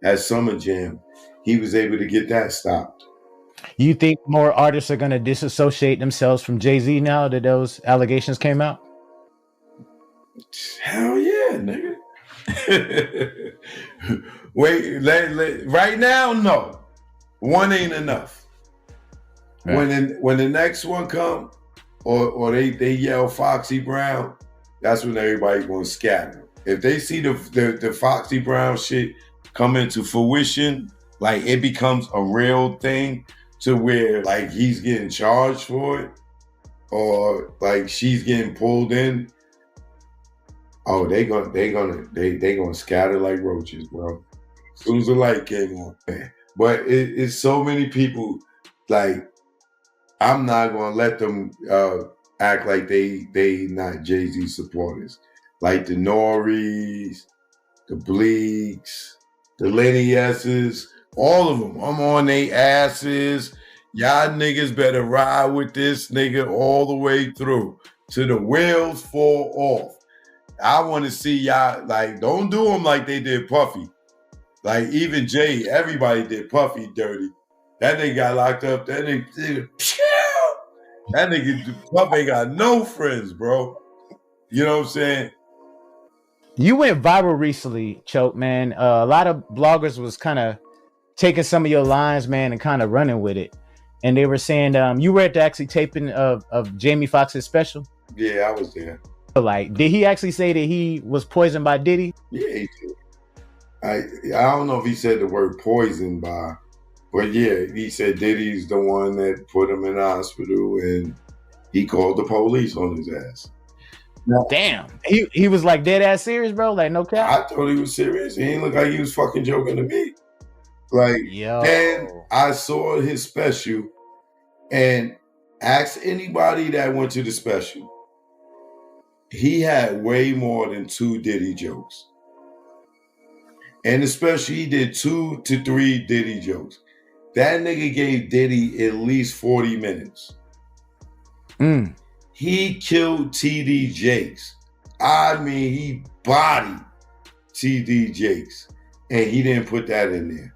at Summer Jam, he was able to get that stopped. You think more artists are going to disassociate themselves from Jay-Z now that those allegations came out? Hell yeah, nigga. Wait, right now, no. One ain't enough. Right. When the next one come, or they yell Foxy Brown, that's when everybody gonna scatter. If they see the Foxy Brown shit come into fruition, like it becomes a real thing to where like he's getting charged for it, or like she's getting pulled in. Oh, they gonna scatter like roaches, bro. As soon as the light came on, man. But it's so many people. Like, I'm not gonna let them act like they not Jay-Z supporters. Like the Norries, the Bleaks, the Lenny S's, all of them. I'm on they asses. Y'all niggas better ride with this nigga all the way through till the wheels fall off. I want to see y'all, like, don't do them like they did Puffy. Like, even Jay, everybody did Puffy dirty. That nigga got locked up. That nigga Puff ain't got no friends, bro. You know what I'm saying? You went viral recently, Choke, man. A lot of bloggers was kind of taking some of your lines, man, and kind of running with it. And they were saying you were at the actually taping of Jamie Foxx's special. Yeah, I was there. Like, did he actually say that he was poisoned by Diddy? Yeah, he did. I don't know if he said the word poisoned by, but yeah, he said Diddy's the one that put him in the hospital, and he called the police on his ass. Now, damn, he was like dead ass serious, bro. Like, no cap. I thought he was serious. He didn't look like he was fucking joking to me. Like, then I saw his special, and ask anybody that went to the special. He had way more than 2 Diddy jokes. And especially he did 2 to 3 Diddy jokes. That nigga gave Diddy at least 40 minutes. He killed TD Jakes. I mean, he bodied TD Jakes. And he didn't put that in there.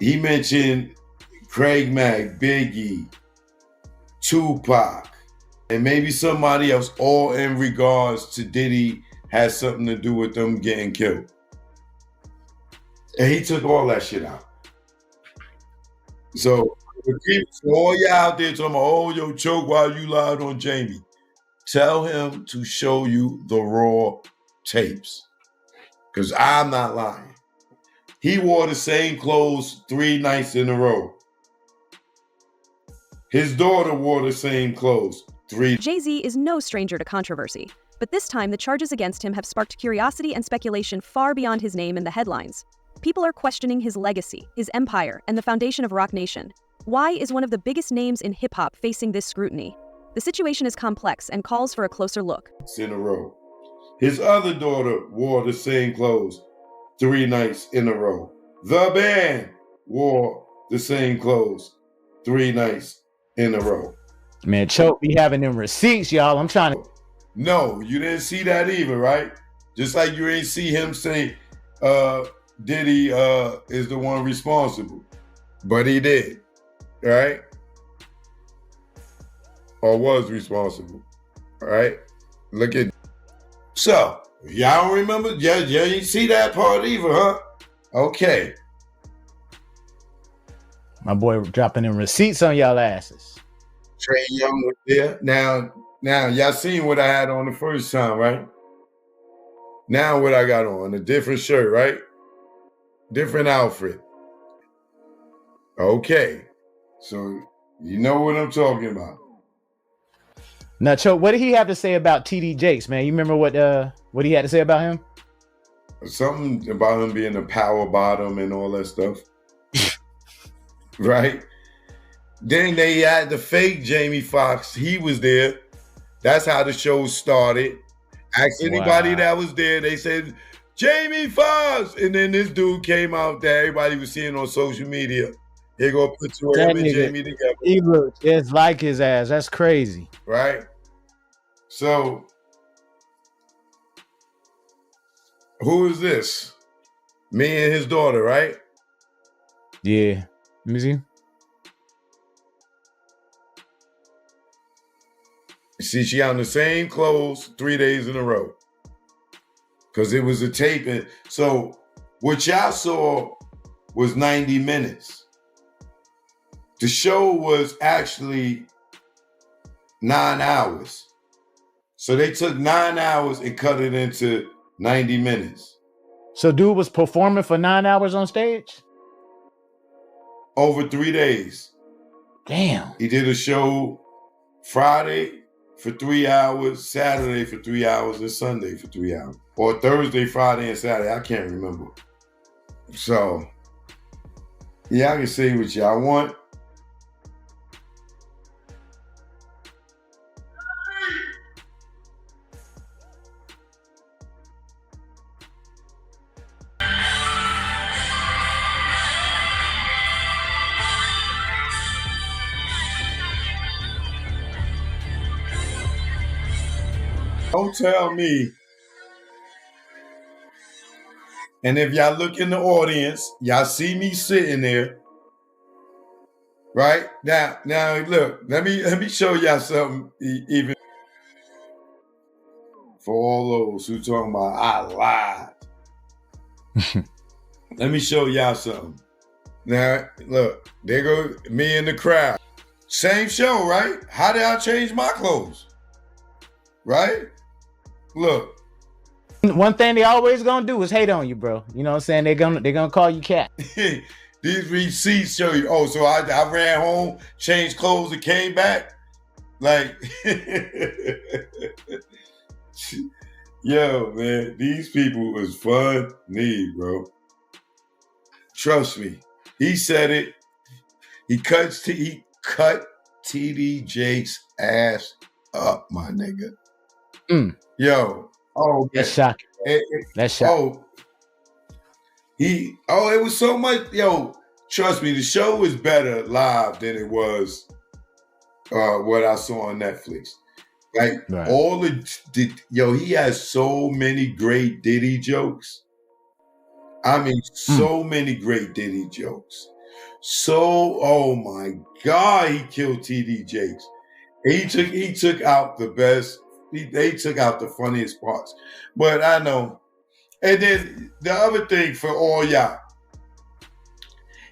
He mentioned Craig Mack, Biggie, Tupac, and maybe somebody else, all in regards to Diddy has something to do with them getting killed. And he took all that shit out. So all y'all out there talking about, oh, yo, Choke, while you lied on Jamie. Tell him to show you the raw tapes. Because I'm not lying. He wore the same clothes 3 nights in a row. His daughter wore the same clothes 3. Jay-Z is no stranger to controversy, but this time the charges against him have sparked curiosity and speculation far beyond his name in the headlines. People are questioning his legacy, his empire, and the foundation of Roc Nation. Why is one of the biggest names in hip-hop facing this scrutiny? The situation is complex and calls for a closer look. In a row. His other daughter wore the same clothes 3 nights in a row. The band wore the same clothes 3 nights in a row. Man, Choke be having them receipts, y'all. I'm trying to. No, you didn't see that either, right? Just like you ain't see him say Diddy is the one responsible. But he did, right? Or was responsible, right? Look at. So, y'all don't remember? Yeah, you didn't see that part either, huh? Okay. My boy dropping them receipts on y'all asses. Trey Young was there. Now y'all seen what I had on the first time, right? Now what I got on, a different shirt, right? Different outfit. Okay. So you know what I'm talking about. Now, Choke, what did he have to say about TD Jakes, man? You remember what he had to say about him? Something about him being a power bottom and all that stuff. Right? Then they had the fake Jamie Foxx. He was there. That's how the show started. Ask anybody that was there. They said, Jamie Foxx. And then this dude came out that everybody was seeing on social media. They're going to put you and Jamie together. He looked just like his ass. That's crazy. Right? So, who is this? Me and his daughter, right? Yeah. Let me see. See, she on the same clothes 3 days in a row. Because it was a taping. So what y'all saw was 90 minutes. The show was actually 9 hours. So they took 9 hours and cut it into 90 minutes. So dude was performing for 9 hours on stage? Over 3 days. Damn. He did a show Friday for 3 hours, Saturday for 3 hours, and Sunday for 3 hours. Or Thursday, Friday, and Saturday. I can't remember. So, yeah, I can say what y'all want. Don't tell me. And if y'all look in the audience, y'all see me sitting there. Right? Now look, let me show y'all something even for all those who talking about I lied. Let me show y'all something. Now, look, there go me in the crowd. Same show, right? How did I change my clothes? Right? Look. One thing they always gonna do is hate on you, bro. You know what I'm saying? They're gonna call you cat. These receipts show you. Oh, so I ran home, changed clothes, and came back. Like, yo, man, these people was funny, bro. Trust me. He said it. He cut TD Jake's ass up, my nigga. Yo. Oh, that's shocking. That's shocking. It was so much. Yo, trust me, the show was better live than it was what I saw on Netflix. Like right. He has so many great Diddy jokes. I mean, so many great Diddy jokes. So, oh my God, he killed TD Jakes. He took out the best. They took out the funniest parts. But I know. And then the other thing for all y'all,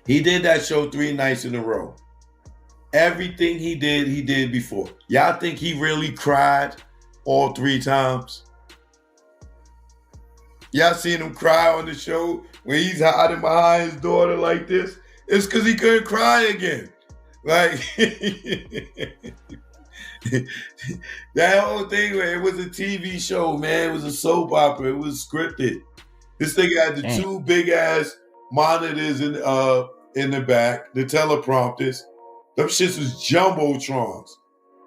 he did that show 3 nights in a row. Everything he did before. Y'all think he really cried all 3 times? Y'all seen him cry on the show when he's hiding behind his daughter like this? It's because he couldn't cry again. Like, that whole thing, it was a TV show, man. It was a soap opera. It was scripted. This thing had the 2 big ass monitors in the back, the teleprompters. Them shits was jumbotrons.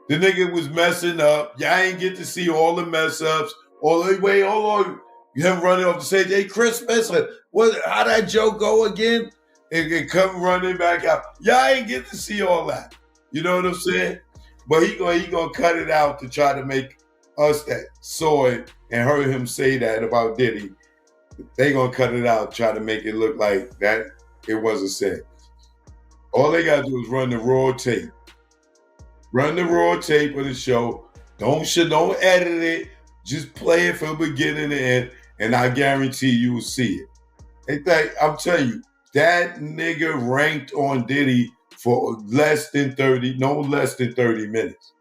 The nigga was messing up. Y'all ain't get to see all the mess ups. All the way, hold on. Him running off the stage. Hey, Chris Spencer, how that joke go again? And come running back out. Y'all ain't get to see all that. You know what I'm saying? But he gonna cut it out to try to make us that saw it and heard him say that about Diddy. They gonna cut it out, try to make it look like that it wasn't said. All they gotta do is run the raw tape. Run the raw tape of the show. Don't edit it. Just play it from beginning to end, and I guarantee you will see it. In fact, I'm telling you, that nigga ranked on Diddy for no less than 30 minutes.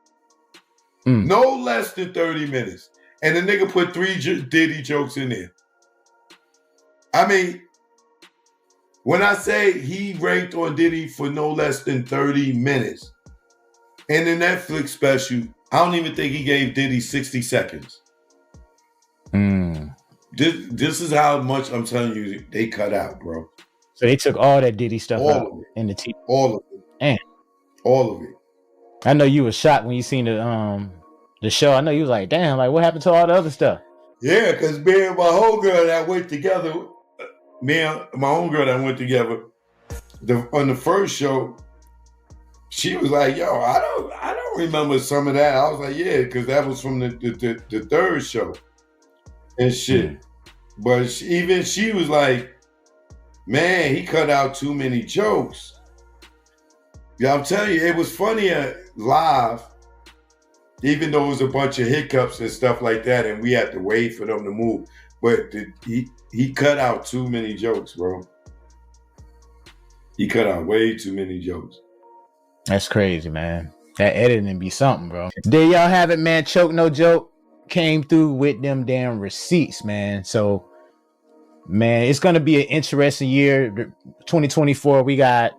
No less than 30 minutes. And the nigga put 3 Diddy jokes in there. I mean, when I say he ranked on Diddy for no less than 30 minutes, in the Netflix special, I don't even think he gave Diddy 60 seconds. This is how much I'm telling you they cut out, bro. So they took all that Diddy stuff out in the TV. All of it. And all of it. I know you were shocked when you seen the show. I know you was like, damn, like what happened to all the other stuff? Yeah, because me and my homegirl that went together, on the first show, she was like, yo, I don't remember some of that. I was like, yeah, because that was from the third show and shit. But even she was like, Man, he cut out too many jokes. Yeah, I'm telling you, it was funnier live, even though it was a bunch of hiccups and stuff like that, and we had to wait for them to move. But he cut out too many jokes, bro. He cut out way too many jokes. That's crazy, man. That editing be something, bro. There y'all have it, man. Choke No Joke came through with them damn receipts, man. So, man, it's going to be an interesting year. 2024, we got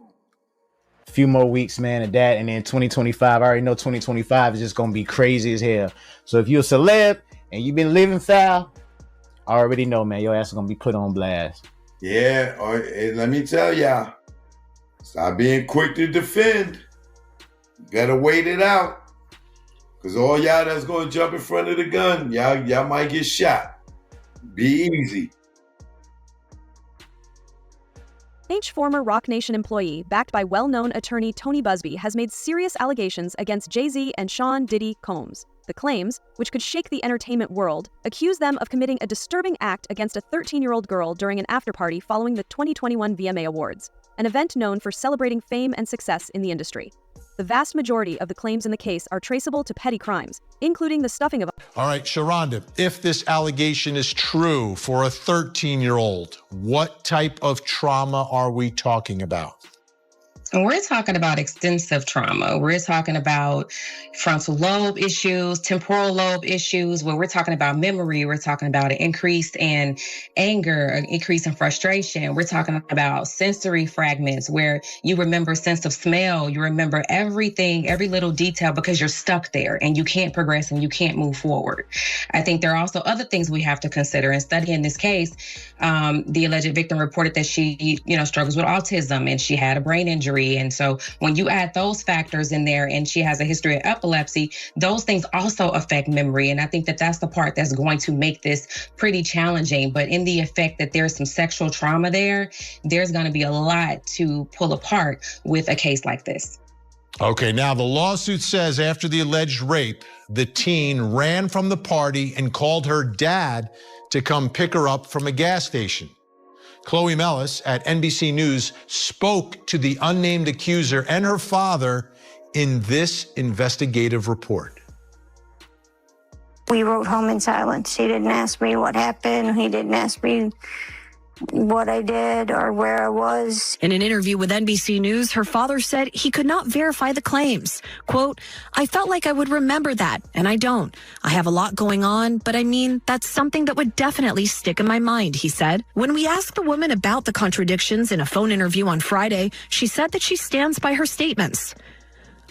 a few more weeks, man, of that. And then 2025, I already know 2025 is just going to be crazy as hell. So if you're a celeb and you've been living foul, I already know, man, your ass is going to be put on blast. Yeah, and let me tell y'all, stop being quick to defend. You gotta wait it out. Because all y'all that's going to jump in front of the gun, y'all might get shot. Be easy. Former Roc Nation employee, backed by well-known attorney Tony Busby, has made serious allegations against Jay-Z and Sean Diddy Combs. The claims, which could shake the entertainment world, accuse them of committing a disturbing act against a 13-year-old girl during an after-party following the 2021 VMA Awards, an event known for celebrating fame and success in the industry. The vast majority of the claims in the case are traceable to petty crimes, including the stuffing of... All right, Sharonda, if this allegation is true for a 13-year-old, what type of trauma are we talking about? We're talking about extensive trauma. We're talking about frontal lobe issues, temporal lobe issues, where we're talking about memory. We're talking about an increase in anger, an increase in frustration. We're talking about sensory fragments where you remember sense of smell. You remember everything, every little detail because you're stuck there and you can't progress and you can't move forward. I think there are also other things we have to consider. In studying this case, the alleged victim reported that she, struggles with autism and she had a brain injury. And so when you add those factors in there and she has a history of epilepsy, those things also affect memory. And I think that that's the part that's going to make this pretty challenging. But in the effect that there's some sexual trauma there, there's going to be a lot to pull apart with a case like this. Okay, now the lawsuit says after the alleged rape, the teen ran from the party and called her dad to come pick her up from a gas station. Chloe Mellis at NBC News spoke to the unnamed accuser and her father in this investigative report. We rode home in silence. He didn't ask me what happened. He didn't ask me what I did or where I was. In an interview with NBC News, her father said he could not verify the claims. Quote, I felt like I would remember that, and I don't. I have a lot going on, but I mean, that's something that would definitely stick in my mind, he said. When we asked the woman about the contradictions in a phone interview on Friday, she said that she stands by her statements.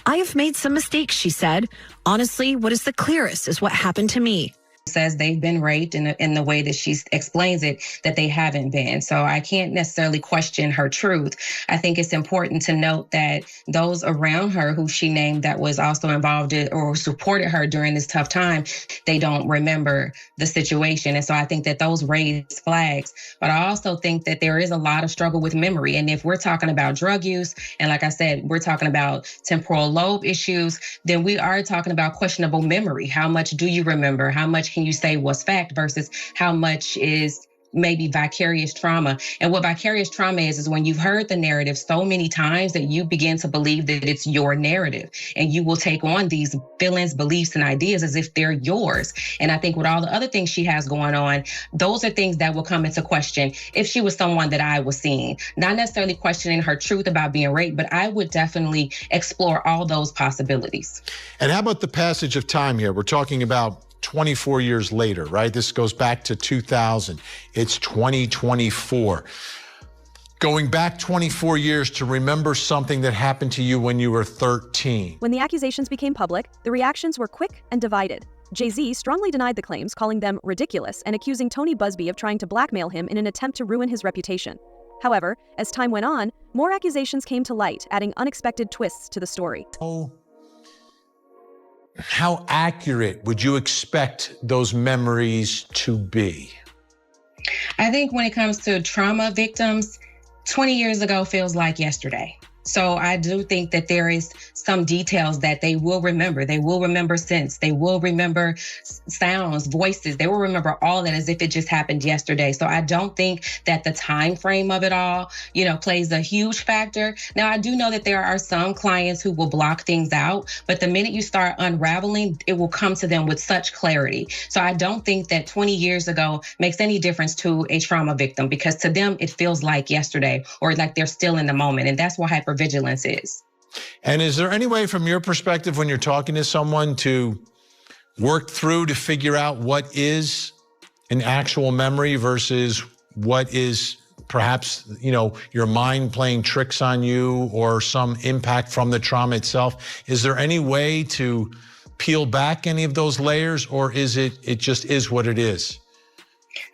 I have made some mistakes, she said. Honestly, what is the clearest is what happened to me. Says they've been raped in the way that she explains it, that they haven't been. So I can't necessarily question her truth. I think it's important to note that those around her who she named that was also involved in or supported her during this tough time, they don't remember the situation. And so I think that those raise flags. But I also think that there is a lot of struggle with memory. And if we're talking about drug use, and like I said, we're talking about temporal lobe issues, then we are talking about questionable memory. How much do you remember? How much can you say was fact versus how much is maybe vicarious trauma? And what vicarious trauma is when you've heard the narrative so many times that you begin to believe that it's your narrative and you will take on these feelings, beliefs, and ideas as if they're yours. And I think with all the other things she has going on, those are things that will come into question if she was someone that I was seeing. Not necessarily questioning her truth about being raped, but I would definitely explore all those possibilities. And how about the passage of time here? We're talking about 24 years later, right? This goes back to 2000. It's 2024. Going back 24 years to remember something that happened to you when you were 13. When the accusations became public, the reactions were quick and divided. Jay-Z strongly denied the claims, calling them ridiculous and accusing Tony Busby of trying to blackmail him in an attempt to ruin his reputation. However, as time went on, more accusations came to light, adding unexpected twists to the story. How accurate would you expect those memories to be? I think when it comes to trauma victims, 20 years ago feels like yesterday. So I do think that there is some details that they will remember. They will remember scents. They will remember sounds, voices. They will remember all that as if it just happened yesterday. So I don't think that the time frame of it all, plays a huge factor. Now, I do know that there are some clients who will block things out, but the minute you start unraveling, it will come to them with such clarity. So I don't think that 20 years ago makes any difference to a trauma victim, because to them, it feels like yesterday or like they're still in the moment. And that's what hypervigilance is. And is there any way from your perspective when you're talking to someone to work through to figure out what is an actual memory versus what is perhaps, your mind playing tricks on you or some impact from the trauma itself? Is there any way to peel back any of those layers, or is it just is what it is?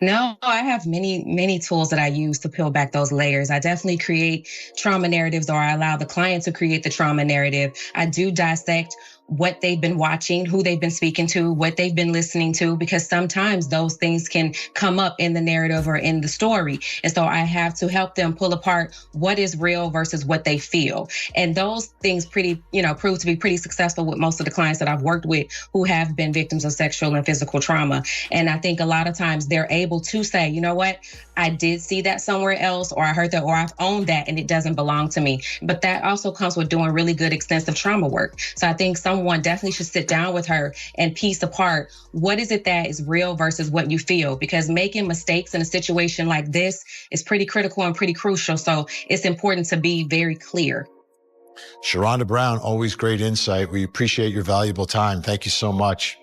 No, I have many tools that I use to peel back those layers. I definitely create trauma narratives, or I allow the client to create the trauma narrative. I do dissect what they've been watching, who they've been speaking to, what they've been listening to, because sometimes those things can come up in the narrative or in the story. And so I have to help them pull apart what is real versus what they feel. And those things prove to be pretty successful with most of the clients that I've worked with who have been victims of sexual and physical trauma. And I think a lot of times they're able to say, you know what, I did see that somewhere else, or I heard that, or I've owned that and it doesn't belong to me. But that also comes with doing really good extensive trauma work. So I think someone definitely should sit down with her and piece apart what is it that is real versus what you feel, because making mistakes in a situation like this is pretty critical and pretty crucial. So it's important to be very clear. Sharonda Brown, always great insight. We appreciate your valuable time. Thank you so much.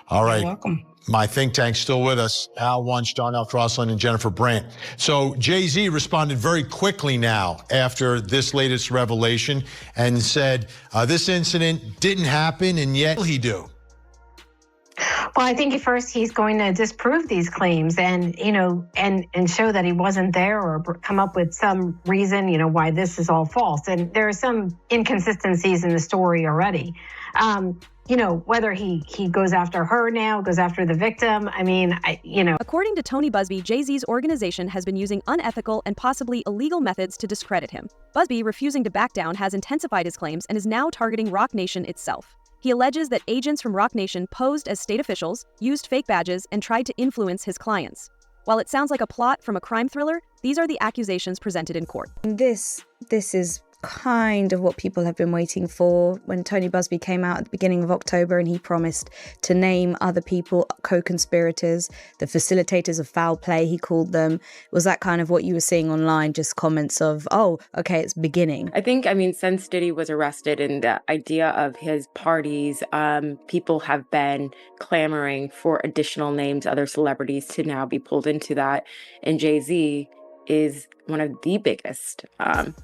All right. You're welcome. My think tank's still with us. Al Wunsch, Darnell Crosland, and Jennifer Brandt. So Jay-Z responded very quickly now after this latest revelation and said, this incident didn't happen, and yet he do. Well, I think at first he's going to disprove these claims and, and show that he wasn't there, or come up with some reason, why this is all false. And there are some inconsistencies in the story already. Whether he goes after her now, goes after the victim. According to Tony Busby, Jay-Z's organization has been using unethical and possibly illegal methods to discredit him. Busby, refusing to back down, has intensified his claims and is now targeting Roc Nation itself. He alleges that agents from Roc Nation posed as state officials, used fake badges, and tried to influence his clients. While it sounds like a plot from a crime thriller, these are the accusations presented in court. This is kind of what people have been waiting for. When Tony Busby came out at the beginning of October and he promised to name other people co-conspirators, the facilitators of foul play, he called them. Was that kind of what you were seeing online, just comments of, oh, okay, it's beginning? I think, since Diddy was arrested and the idea of his parties, people have been clamoring for additional names, other celebrities to now be pulled into that. And Jay-Z is one of the biggest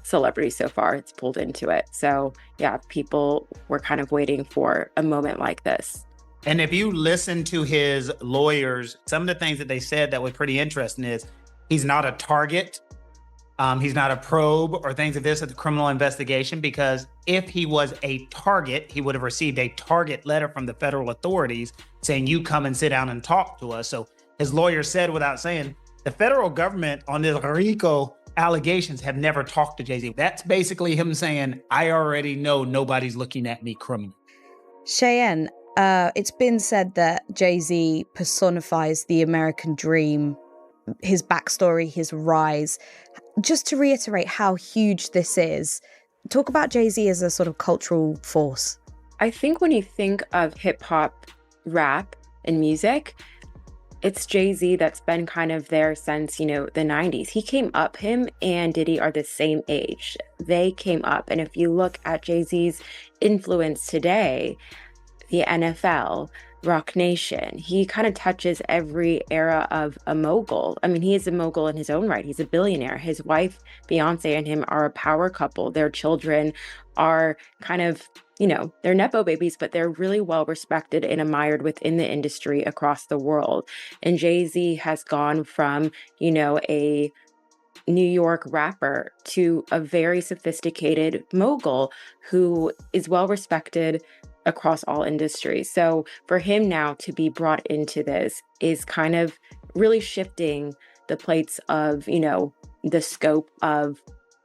celebrities so far. It's pulled into it. So yeah, people were kind of waiting for a moment like this. And if you listen to his lawyers, some of the things that they said that was pretty interesting is he's not a target. He's not a probe or things of this at the criminal investigation, because if he was a target, he would have received a target letter from the federal authorities saying, you come and sit down and talk to us. So his lawyer said, without saying, the federal government on the RICO allegations have never talked to Jay-Z. That's basically him saying, I already know nobody's looking at me criminally. Cheyenne, it's been said that Jay-Z personifies the American dream, his backstory, his rise. Just to reiterate how huge this is, talk about Jay-Z as a sort of cultural force. I think when you think of hip hop, rap, and music, it's Jay-Z that's been kind of there since, the 90s. Him and Diddy are the same age. They came up. And if you look at Jay-Z's influence today, the NFL, Roc Nation, he kind of touches every era of a mogul. He is a mogul in his own right. He's a billionaire. His wife, Beyonce, and him are a power couple. Their children are kind of, they're Nepo babies, but they're really well respected and admired within the industry across the world. And Jay-Z has gone from, a New York rapper to a very sophisticated mogul who is well respected across all industries. So for him now to be brought into this is kind of really shifting the plates of, the scope of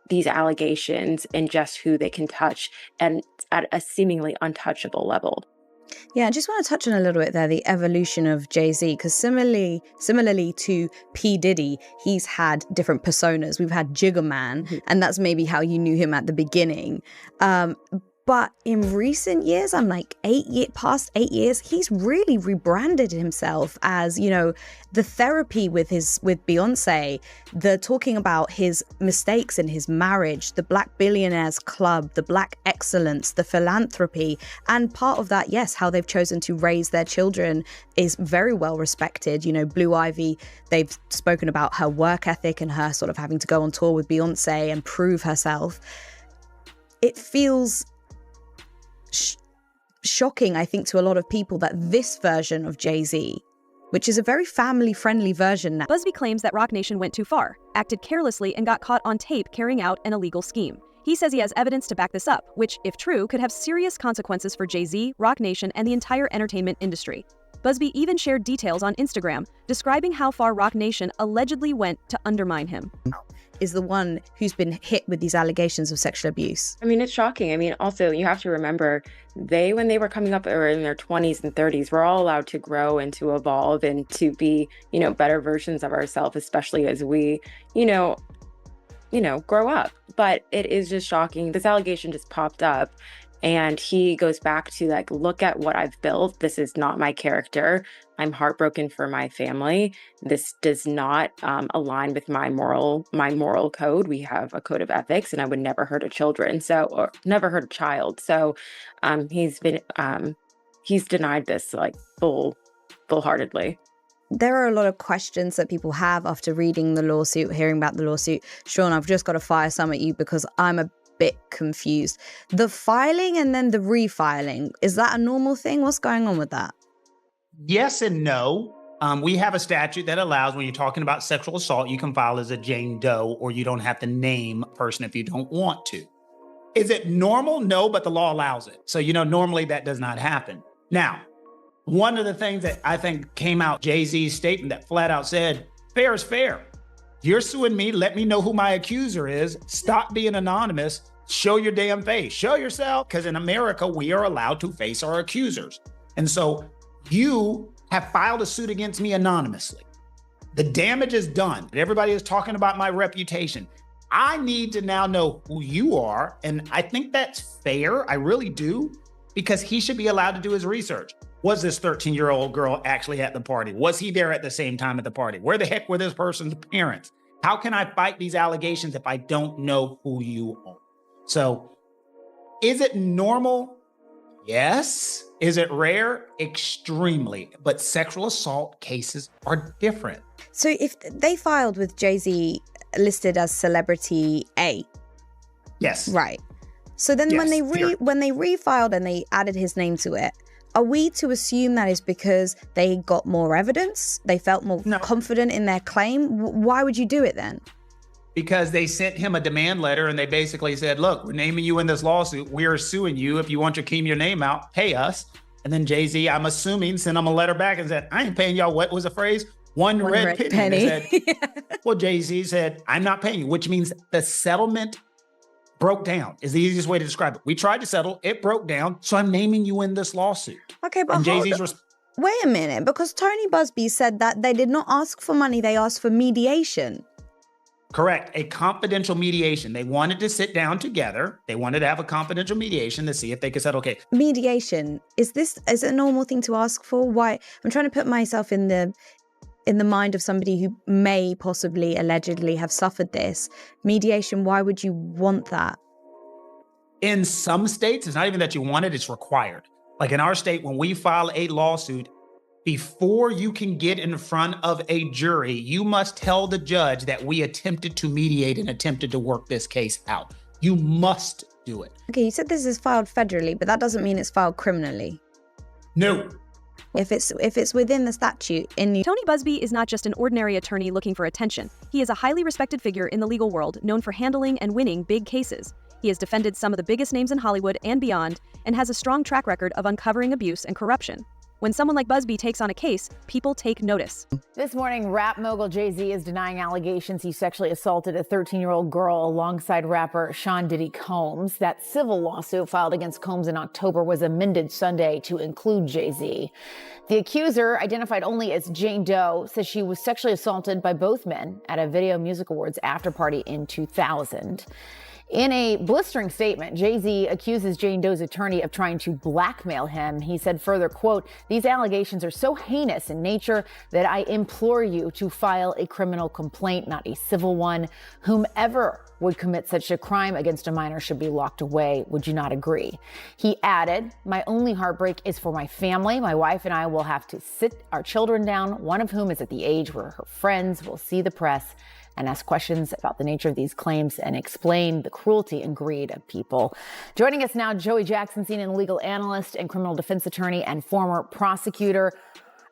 these allegations and just who they can touch and at a seemingly untouchable level. Yeah, I just want to touch on a little bit there, the evolution of Jay-Z, because similarly to P. Diddy, he's had different personas. We've had Jigga Man, and that's maybe how you knew him at the beginning. But in recent years, I'm like past 8 years, he's really rebranded himself as, you know, the therapy with Beyonce, the talking about his mistakes in his marriage, the Black Billionaires Club, the Black Excellence, the philanthropy. And part of that, yes, how they've chosen to raise their children is very well respected. You know, Blue Ivy, they've spoken about her work ethic and her sort of having to go on tour with Beyonce and prove herself. It feels shocking, I think, to a lot of people that this version of Jay-Z, which is a very family-friendly version now. Busby claims that Roc Nation went too far, acted carelessly, and got caught on tape carrying out an illegal scheme. He says he has evidence to back this up, which, if true, could have serious consequences for Jay-Z, Roc Nation, and the entire entertainment industry. Busby even shared details on Instagram, describing how far Roc Nation allegedly went to undermine him. Is the one who's been hit with these allegations of sexual abuse. I mean, it's shocking. I mean, also, you have to remember, when they were coming up or in their 20s and 30s, we're all allowed to grow and to evolve and to be, you know, better versions of ourselves, especially as we, grow up. But it is just shocking. This allegation just popped up. And he goes back to like, look at what I've built. This is not my character. I'm heartbroken for my family. This does not align with my moral code. We have a code of ethics, and I would never hurt a or never hurt a child. So he's denied this like full-heartedly. There are a lot of questions that people have after reading the lawsuit, hearing about the lawsuit. Sean, I've just got to fire some at you because I'm a bit confused. The filing and then the refiling, is that a normal thing? What's going on with that? Yes and no. We have a statute that allows, when you're talking about sexual assault, you can file as a Jane Doe, or you don't have to name a person if you don't want to. Is it normal? No, but the law allows it. So, normally that does not happen. Now, one of the things that I think came out, Jay-Z's statement that flat out said, fair is fair. You're suing me. Let me know who my accuser is. Stop being anonymous. Show your damn face. Show yourself. Because in America, we are allowed to face our accusers. And so you have filed a suit against me anonymously. The damage is done. Everybody is talking about my reputation. I need to now know who you are. And I think that's fair. I really do. Because he should be allowed to do his research. Was this 13-year-old girl actually at the party? Was he there at the same time at the party? Where the heck were this person's parents? How can I fight these allegations if I don't know who you are? So, is it normal? Yes. Is it rare? Extremely. But sexual assault cases are different. So if they filed with Jay-Z listed as celebrity A. Yes. Right. So then yes, when they refiled and they added his name to it, are we to assume that is because they got more evidence? They felt more confident in their claim? Why would you do it then? Because they sent him a demand letter and they basically said, look, we're naming you in this lawsuit. We are suing you. If you want to keep your name out, pay us. And then Jay-Z, I'm assuming, sent him a letter back and said, I ain't paying y'all. What was the phrase? One red penny. Said, well, Jay-Z said, I'm not paying you, which means the settlement broke down is the easiest way to describe it. We tried to settle, it broke down, so I'm naming you in this lawsuit. Okay, but wait a minute, because Tony Busby said that they did not ask for money, they asked for mediation. Correct, a confidential mediation. They wanted to sit down together. They wanted to have a confidential mediation to see if they could settle. Okay. Mediation, is it a normal thing to ask for? Why? I'm trying to put myself in the mind of somebody who may possibly allegedly have suffered this. Mediation, why would you want that? In some states, it's not even that you want it, it's required. Like in our state, when we file a lawsuit, before you can get in front of a jury, you must tell the judge that we attempted to mediate and attempted to work this case out. You must do it. Okay, you said this is filed federally, but that doesn't mean it's filed criminally. No. If it's within the statute Tony Busby is not just an ordinary attorney looking for attention. He is a highly respected figure in the legal world, known for handling and winning big cases. He has defended some of the biggest names in Hollywood and beyond, and has a strong track record of uncovering abuse and corruption. When someone like Busby takes on a case, people take notice. This morning, rap mogul Jay-Z is denying allegations he sexually assaulted a 13-year-old girl alongside rapper Sean Diddy Combs. That civil lawsuit filed against Combs in October was amended Sunday to include Jay-Z. The accuser, identified only as Jane Doe, says she was sexually assaulted by both men at a Video Music Awards after party in 2000. In a blistering statement, Jay-Z accuses Jane Doe's attorney of trying to blackmail him. He said further, quote, "These allegations are so heinous in nature that I implore you to file a criminal complaint, not a civil one. Whomever would commit such a crime against a minor should be locked away. Would you not agree?" He added, "My only heartbreak is for my family. My wife and I will have to sit our children down, one of whom is at the age where her friends will see the press and ask questions about the nature of these claims and explain the cruelty and greed of people." Joining us now, Joey Jackson, senior legal analyst and criminal defense attorney and former prosecutor.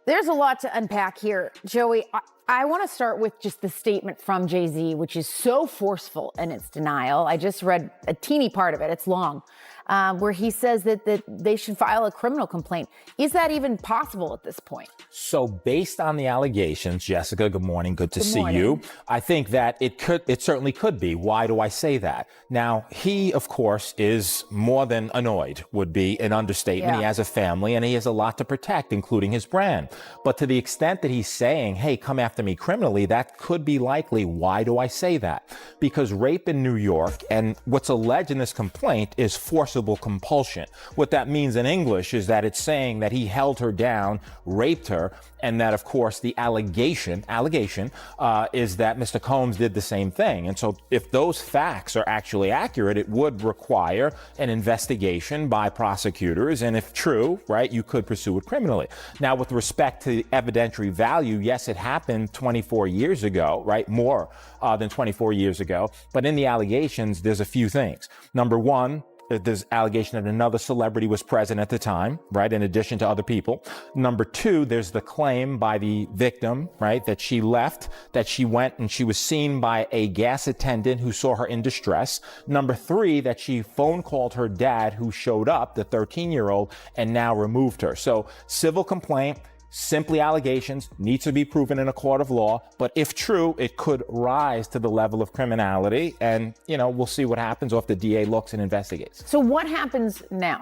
There's a lot to unpack here. Joey, I want to start with just the statement from Jay-Z, which is so forceful in its denial. I just read a teeny part of it. It's long. Where he says that they should file a criminal complaint. Is that even possible at this point? So based on the allegations, Jessica, good morning. Good to see you. I think that it certainly could be. Why do I say that? Now, he, of course, is more than annoyed, would be an understatement. Yeah. He has a family and he has a lot to protect, including his brand. But to the extent that he's saying, hey, come after me criminally, that could be likely. Why do I say that? Because rape in New York, and what's alleged in this complaint, is forcible compulsion. What that means in English is that it's saying that he held her down, raped her, and that, of course, the allegation is that Mr. Combs did the same thing. And so if those facts are actually accurate, it would require an investigation by prosecutors. And if true, right, you could pursue it criminally. Now, with respect to the evidentiary value, yes, it happened 24 years ago, right? More than 24 years ago. But in the allegations, there's a few things. Number one, there's allegation that another celebrity was present at the time, right, in addition to other people. Number two, there's the claim by the victim, right, that she left, that she went and she was seen by a gas attendant who saw her in distress. Number three, that she phone called her dad, who showed up, the 13-year-old, and now removed her. So civil complaint, simply allegations, needs to be proven in a court of law. But if true, it could rise to the level of criminality. And, you know, we'll see what happens or if the DA looks and investigates. So what happens now?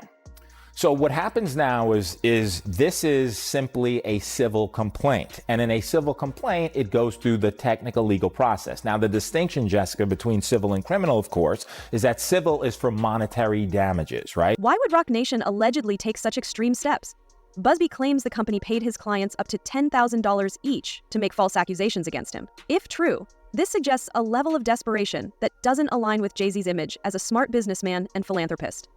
So what happens now is this is simply a civil complaint. And in a civil complaint, it goes through the technical legal process. Now, the distinction, Jessica, between civil and criminal, of course, is that civil is for monetary damages, right? Why would Roc Nation allegedly take such extreme steps? Busby claims the company paid his clients up to $10,000 each to make false accusations against him. If true, this suggests a level of desperation that doesn't align with Jay-Z's image as a smart businessman and philanthropist.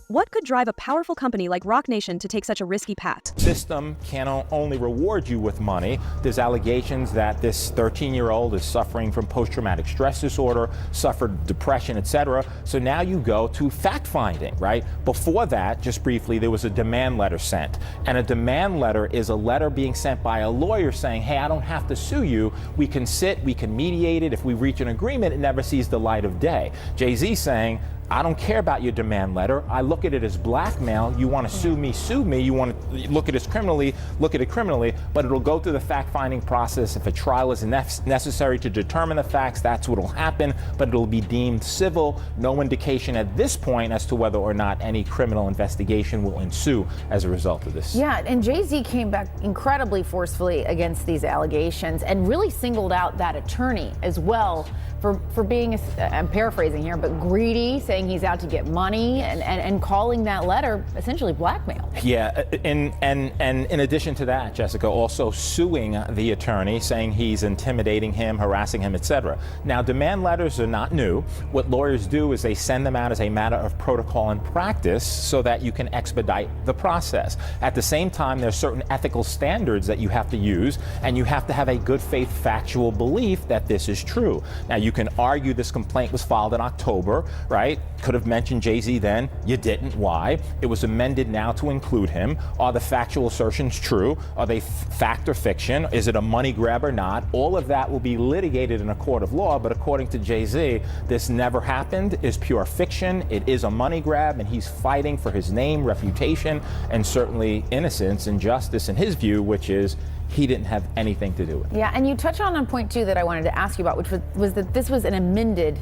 What could drive a powerful company like Roc Nation to take such a risky path? The system can only reward you with money. There's allegations that this 13-year-old is suffering from post-traumatic stress disorder, suffered depression, etc. So now you go to fact-finding, right? Before that, just briefly, there was a demand letter sent. And a demand letter is a letter being sent by a lawyer saying, hey, I don't have to sue you. We can sit, we can mediate it. If we reach an agreement, it never sees the light of day. Jay-Z saying, I don't care about your demand letter. I look at it as blackmail. You want to sue me, sue me. You want to look at it criminally, look at it criminally, but it'll go through the fact-finding process. If a trial is necessary to determine the facts, that's what will happen, but it'll be deemed civil. No indication at this point as to whether or not any criminal investigation will ensue as a result of this. Yeah, and Jay-Z came back incredibly forcefully against these allegations and really singled out that attorney as well for being, I'm paraphrasing here, but greedy, saying he's out to get money and calling that letter essentially blackmail. Yeah, and in addition to that, Jessica, also suing the attorney, saying he's intimidating him, harassing him, etc. Now, demand letters are not new. What lawyers do is they send them out as a matter of protocol and practice so that you can expedite the process. At the same time, there's certain ethical standards that you have to use, and you have to have a good faith factual belief that this is true. Now, you can argue this complaint was filed in October, right? Could have mentioned Jay-Z then, you didn't, why? It was amended now to include him. Are the factual assertions true? Are they fact or fiction? Is it a money grab or not? All of that will be litigated in a court of law, but according to Jay-Z, this never happened, is pure fiction, it is a money grab, and he's fighting for his name, reputation, and certainly innocence and justice in his view, which is he didn't have anything to do with it. Yeah, and you touched on a point too that I wanted to ask you about, which was that this was an amendment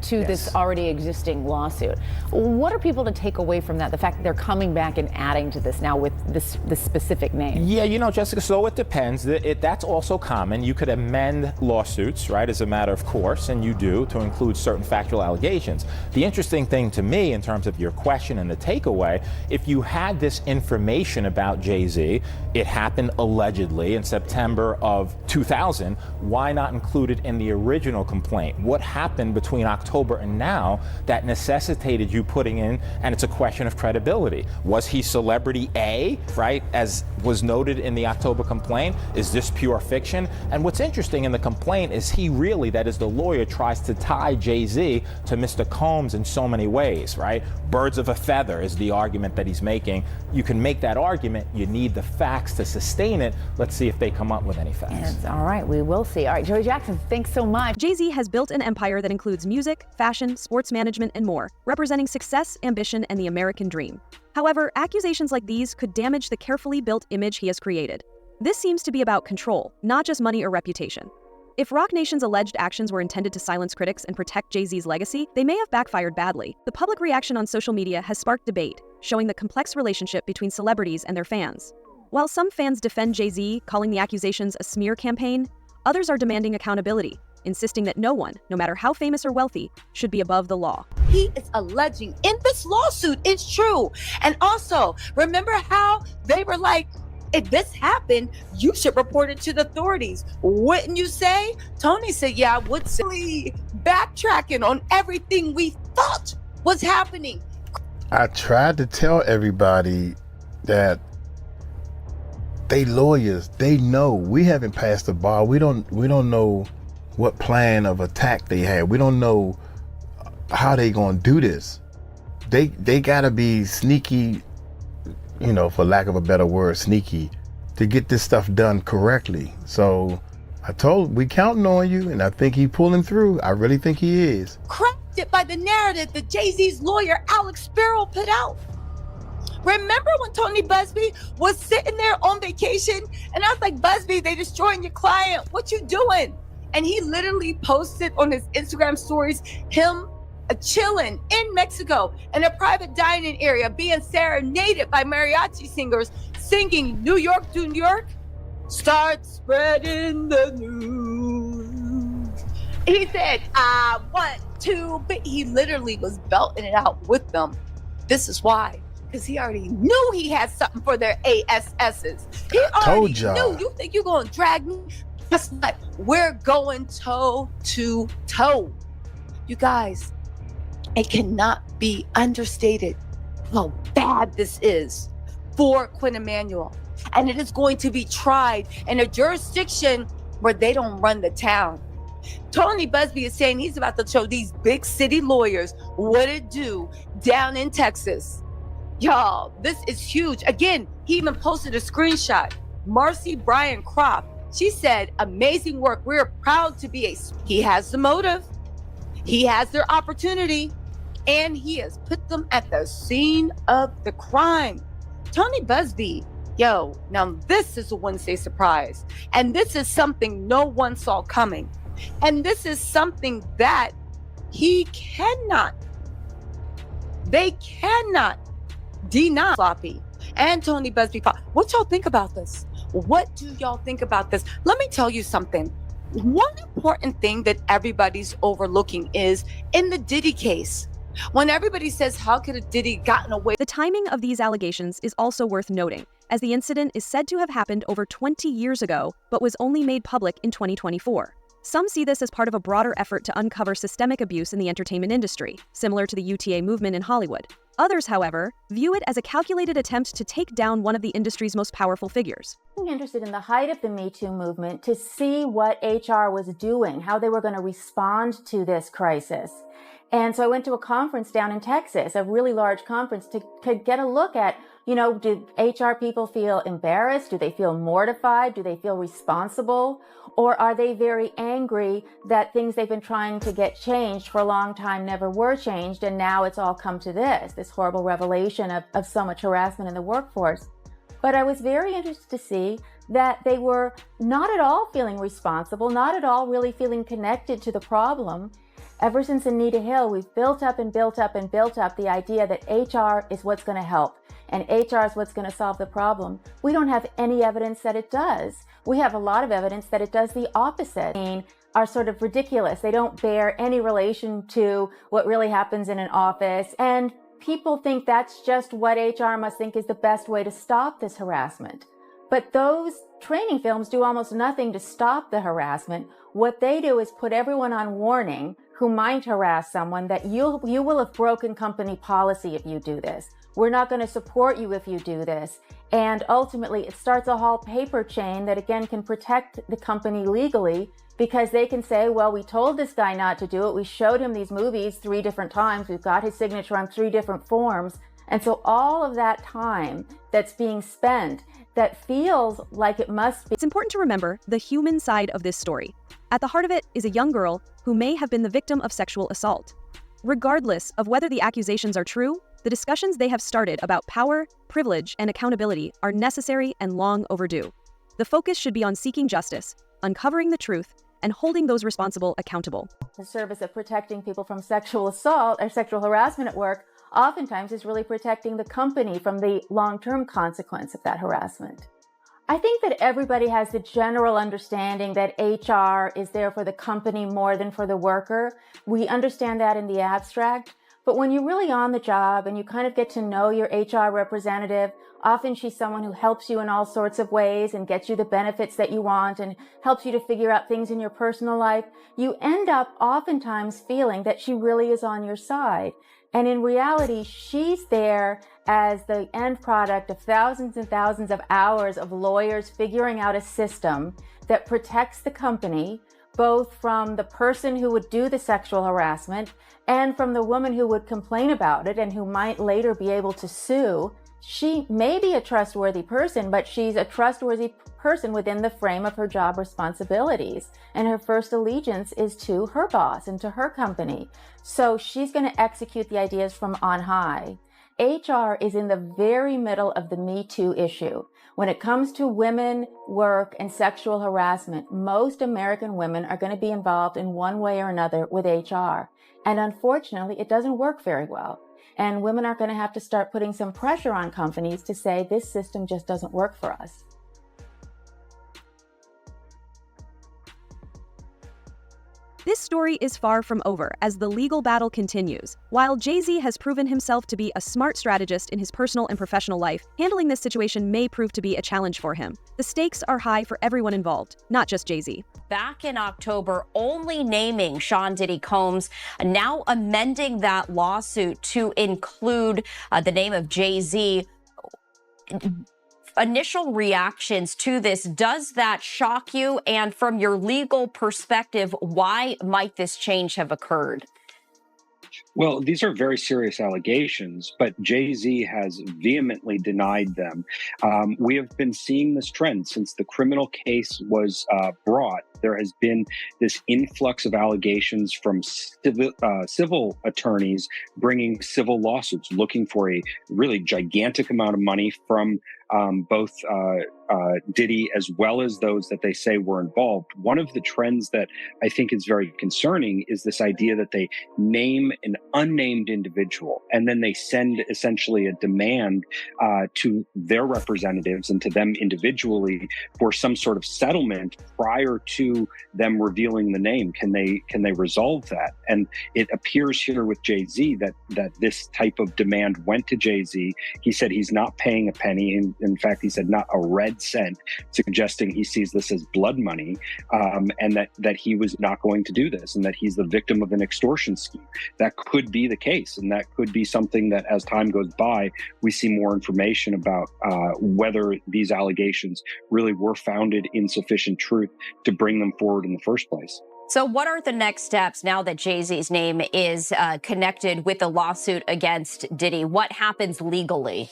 to this already existing lawsuit. What are people to take away from that? The fact that they're coming back and adding to this now with this specific name? Yeah, you know, Jessica, so it depends. That's also common. You could amend lawsuits, right, as a matter of course, and you do, to include certain factual allegations. The interesting thing to me in terms of your question and the takeaway, if you had this information about Jay-Z, it happened allegedly in September of 2000, why not include it in the original complaint? What happened between October and now that necessitated you putting in, and it's a question of credibility. Was he celebrity A, right, as was noted in the October complaint? Is this pure fiction? And what's interesting in the complaint is he really, that is the lawyer, tries to tie Jay-Z to Mr. Combs in so many ways, right? Birds of a feather is the argument that he's making. You can make that argument, you need the facts to sustain it. Let's see if they come up with any facts. Yes, all right, we will see. All right, Joey Jackson, thanks so much. Jay-Z has built an empire that includes music, fashion, sports management, and more, representing success, ambition, and the American dream. However, accusations like these could damage the carefully built image he has created. This seems to be about control, not just money or reputation. If Roc Nation's alleged actions were intended to silence critics and protect Jay-Z's legacy, they may have backfired badly. The public reaction on social media has sparked debate, showing the complex relationship between celebrities and their fans. While some fans defend Jay-Z, calling the accusations a smear campaign, others are demanding accountability, insisting that no one, no matter how famous or wealthy, should be above the law. He is alleging in this lawsuit, it's true. And also, remember how they were like, if this happened, you should report it to the authorities. Wouldn't you say? Tony said, yeah, I would say. Backtracking on everything we thought was happening. I tried to tell everybody that they lawyers, they know. We haven't passed the bar. We don't know what plan of attack they had. We don't know how they gonna do this. They gotta be sneaky, you know, for lack of a better word, sneaky, to get this stuff done correctly. So we counting on you, and I think he pulling through. I really think he is. Crafted by the narrative that Jay-Z's lawyer, Alex Sparrow, put out. Remember when Tony Busby was sitting there on vacation, and I was like, Busby, they destroying your client. What you doing? And he literally posted on his Instagram stories him chilling in Mexico in a private dining area, being serenaded by mariachi singers, singing New York to New York. Start spreading the news. He said, I want to, but he literally was belting it out with them. This is why. Because he already knew he had something for their ASSs. He already knew. You think you're going to drag me? That's not. We're going toe to toe. You guys, it cannot be understated how bad this is for Quinn Emanuel. And it is going to be tried in a jurisdiction where they don't run the town. Tony Busby is saying he's about to show these big city lawyers what it do down in Texas. Y'all, this is huge. Again, he even posted a screenshot. Marcy Bryan Croft, she said, amazing work. We're proud to be he has the motive. He has their opportunity. And he has put them at the scene of the crime. Tony Busby, yo, now this is a Wednesday surprise. And this is something no one saw coming. And this is something that they cannot deny sloppy. And Tony Busby, what y'all think about this? What do y'all think about this? Let me tell you something. One important thing that everybody's overlooking is in the Diddy case. When everybody says, how could a Diddy gotten away? The timing of these allegations is also worth noting, as the incident is said to have happened over 20 years ago, but was only made public in 2024. Some see this as part of a broader effort to uncover systemic abuse in the entertainment industry, similar to the UTA movement in Hollywood. Others, however, view it as a calculated attempt to take down one of the industry's most powerful figures. I'm interested in the height of the Me Too movement to see what HR was doing, how they were going to respond to this crisis. And so I went to a conference down in Texas, a really large conference, to get a look at, do HR people feel embarrassed? Do they feel mortified? Do they feel responsible? Or are they very angry that things they've been trying to get changed for a long time never were changed, and now it's all come to this horrible revelation of so much harassment in the workforce? But I was very interested to see that they were not at all feeling responsible, not at all really feeling connected to the problem. Ever since Anita Hill, we've built up the idea that HR is what's going to help and HR is what's going to solve the problem. We don't have any evidence that it does. We have a lot of evidence that it does the opposite. Are sort of ridiculous. They don't bear any relation to what really happens in an office. And people think that's just what HR must think is the best way to stop this harassment. But those training films do almost nothing to stop the harassment. What they do is put everyone on warning who might harass someone that you will have broken company policy if you do this. We're not going to support you if you do this. And ultimately, it starts a whole paper chain that, again, can protect the company legally, because they can say, well, we told this guy not to do it. We showed him these movies 3 different times. We've got his signature on 3 different forms. And so all of that time that's being spent that feels like it must be. It's important to remember the human side of this story. At the heart of it is a young girl who may have been the victim of sexual assault. Regardless of whether the accusations are true, the discussions they have started about power, privilege, and accountability are necessary and long overdue. The focus should be on seeking justice, uncovering the truth, and holding those responsible accountable. The service of protecting people from sexual assault or sexual harassment at work oftentimes is really protecting the company from the long-term consequence of that harassment. I think that everybody has the general understanding that HR is there for the company more than for the worker. We understand that in the abstract. But when you're really on the job and you kind of get to know your HR representative, often she's someone who helps you in all sorts of ways and gets you the benefits that you want and helps you to figure out things in your personal life. You end up oftentimes feeling that she really is on your side. And in reality, she's there as the end product of thousands and thousands of hours of lawyers figuring out a system that protects the company, both from the person who would do the sexual harassment and from the woman who would complain about it and who might later be able to sue. She may be a trustworthy person, but she's a trustworthy person within the frame of her job responsibilities. And her first allegiance is to her boss and to her company. So she's going to execute the ideas from on high. HR is in the very middle of the Me Too issue. When it comes to women, work, and sexual harassment, most American women are going to be involved in one way or another with HR. And unfortunately, it doesn't work very well. And women are going to have to start putting some pressure on companies to say, this system just doesn't work for us. This story is far from over as the legal battle continues. While Jay-Z has proven himself to be a smart strategist in his personal and professional life, handling this situation may prove to be a challenge for him. The stakes are high for everyone involved, not just Jay-Z. Back in October, only naming Sean Diddy Combs, now amending that lawsuit to include the name of Jay-Z. Initial reactions to this, does that shock you? And from your legal perspective, why might this change have occurred? Well, these are very serious allegations, but Jay-Z has vehemently denied them. We have been seeing this trend since the criminal case was brought. There has been this influx of allegations from civil attorneys bringing civil lawsuits, looking for a really gigantic amount of money from both Diddy as well as those that they say were involved. One of the trends that I think is very concerning is this idea that they name an unnamed individual and then they send essentially a demand to their representatives and to them individually for some sort of settlement prior to them revealing the name. Can they resolve that? And it appears here with Jay-Z that this type of demand went to Jay-Z. He said he's not paying a penny. In fact, he said not a red cent, suggesting he sees this as blood money, and that he was not going to do this, and that he's the victim of an extortion scheme. That could be the case, and that could be something that as time goes by, we see more information about whether these allegations really were founded in sufficient truth to bring them forward in the first place. So what are the next steps now that Jay-Z's name is connected with the lawsuit against Diddy? What happens legally?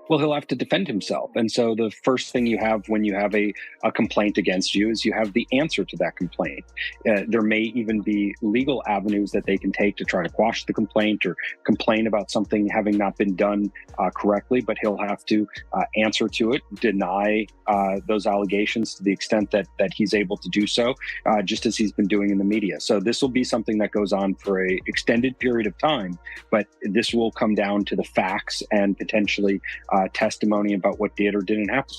Well, he'll have to defend himself. And so the first thing you have when you have a complaint against you is you have the answer to that complaint. There may even be legal avenues that they can take to try to quash the complaint or complain about something having not been done correctly, but he'll have to answer to it, deny those allegations to the extent that he's able to do so, just as he's been doing in the media. So this will be something that goes on for an extended period of time, but this will come down to the facts and potentially testimony about what did or didn't happen.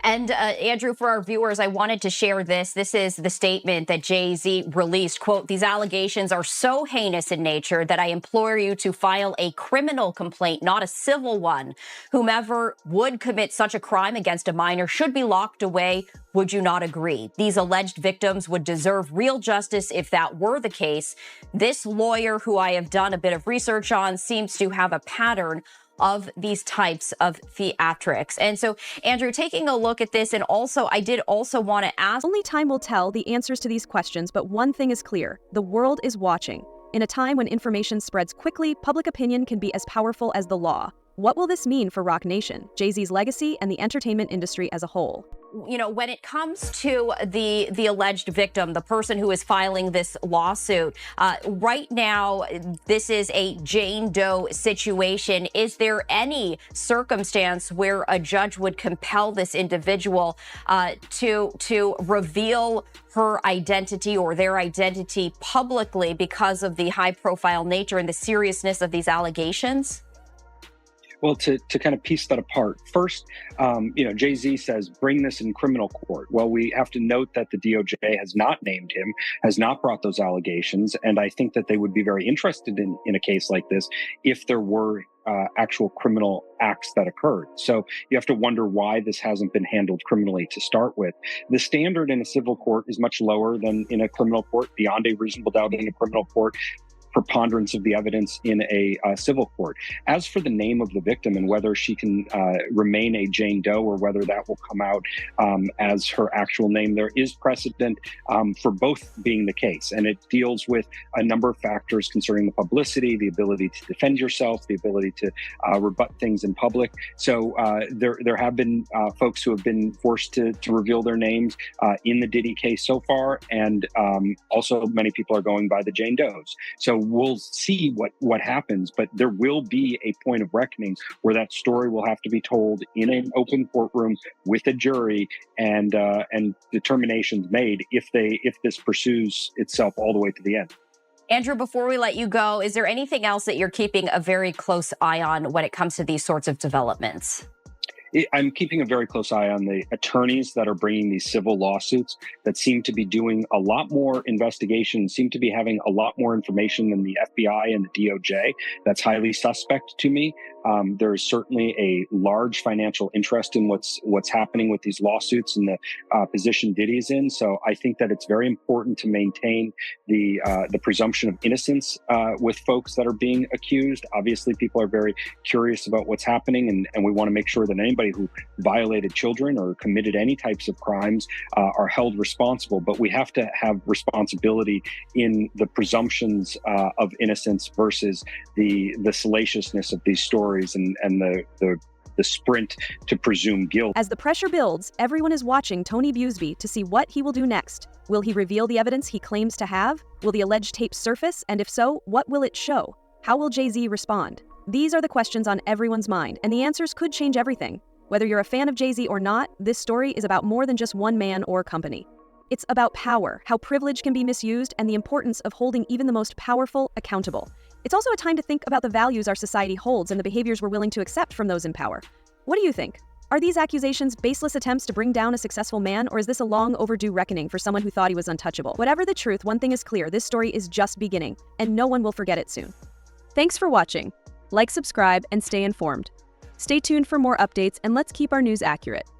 And Andrew, for our viewers, I wanted to share this. This is the statement that Jay-Z released. Quote, "These allegations are so heinous in nature that I implore you to file a criminal complaint, not a civil one. Whomever would commit such a crime against a minor should be locked away. Would you not agree? These alleged victims would deserve real justice if that were the case. This lawyer, who I have done a bit of research on, seems to have a pattern of these types of theatrics." And so, Andrew, taking a look at this, and also, I did also want to ask. Only time will tell the answers to these questions, but one thing is clear. The world is watching. In a time when information spreads quickly, public opinion can be as powerful as the law. What will this mean for Roc Nation, Jay-Z's legacy, and the entertainment industry as a whole? You know, when it comes to the alleged victim, the person who is filing this lawsuit, right now, this is a Jane Doe situation. Is there any circumstance where a judge would compel this individual to reveal her identity or their identity publicly because of the high-profile nature and the seriousness of these allegations? Well, to kind of piece that apart, first, Jay-Z says, bring this in criminal court. Well, we have to note that the DOJ has not named him, has not brought those allegations. And I think that they would be very interested in a case like this if there were actual criminal acts that occurred. So you have to wonder why this hasn't been handled criminally to start with. The standard in a civil court is much lower than in a criminal court, beyond a reasonable doubt in a criminal court, preponderance of the evidence in a civil court. As for the name of the victim and whether she can remain a Jane Doe or whether that will come out as her actual name, there is precedent for both being the case. And it deals with a number of factors concerning the publicity, the ability to defend yourself, the ability to rebut things in public. So there have been folks who have been forced to reveal their names in the Diddy case so far. And also many people are going by the Jane Does. So we'll see what happens, but there will be a point of reckoning where that story will have to be told in an open courtroom with a jury and determinations made if this pursues itself all the way to the end. Andrew, before we let you go, is there anything else that you're keeping a very close eye on when it comes to these sorts of developments? I'm keeping a very close eye on the attorneys that are bringing these civil lawsuits that seem to be doing a lot more investigation, seem to be having a lot more information than the FBI and the DOJ. That's highly suspect to me. There is certainly a large financial interest in what's happening with these lawsuits and the position Diddy's in. So I think that it's very important to maintain the presumption of innocence with folks that are being accused. Obviously, people are very curious about what's happening, and we want to make sure that anybody who violated children or committed any types of crimes are held responsible. But we have to have responsibility in the presumptions of innocence versus the salaciousness of these stories and the sprint to presume guilt. As the pressure builds, everyone is watching Tony Buzbee to see what he will do next. Will he reveal the evidence he claims to have? Will the alleged tape surface? And if so, what will it show? How will Jay-Z respond? These are the questions on everyone's mind, and the answers could change everything. Whether you're a fan of Jay-Z or not, this story is about more than just one man or company. It's about power, how privilege can be misused, and the importance of holding even the most powerful accountable. It's also a time to think about the values our society holds and the behaviors we're willing to accept from those in power. What do you think? Are these accusations baseless attempts to bring down a successful man, or is this a long overdue reckoning for someone who thought he was untouchable? Whatever the truth, one thing is clear, this story is just beginning, and no one will forget it soon. Thanks for watching. Like, subscribe, and stay informed. Stay tuned for more updates, and let's keep our news accurate.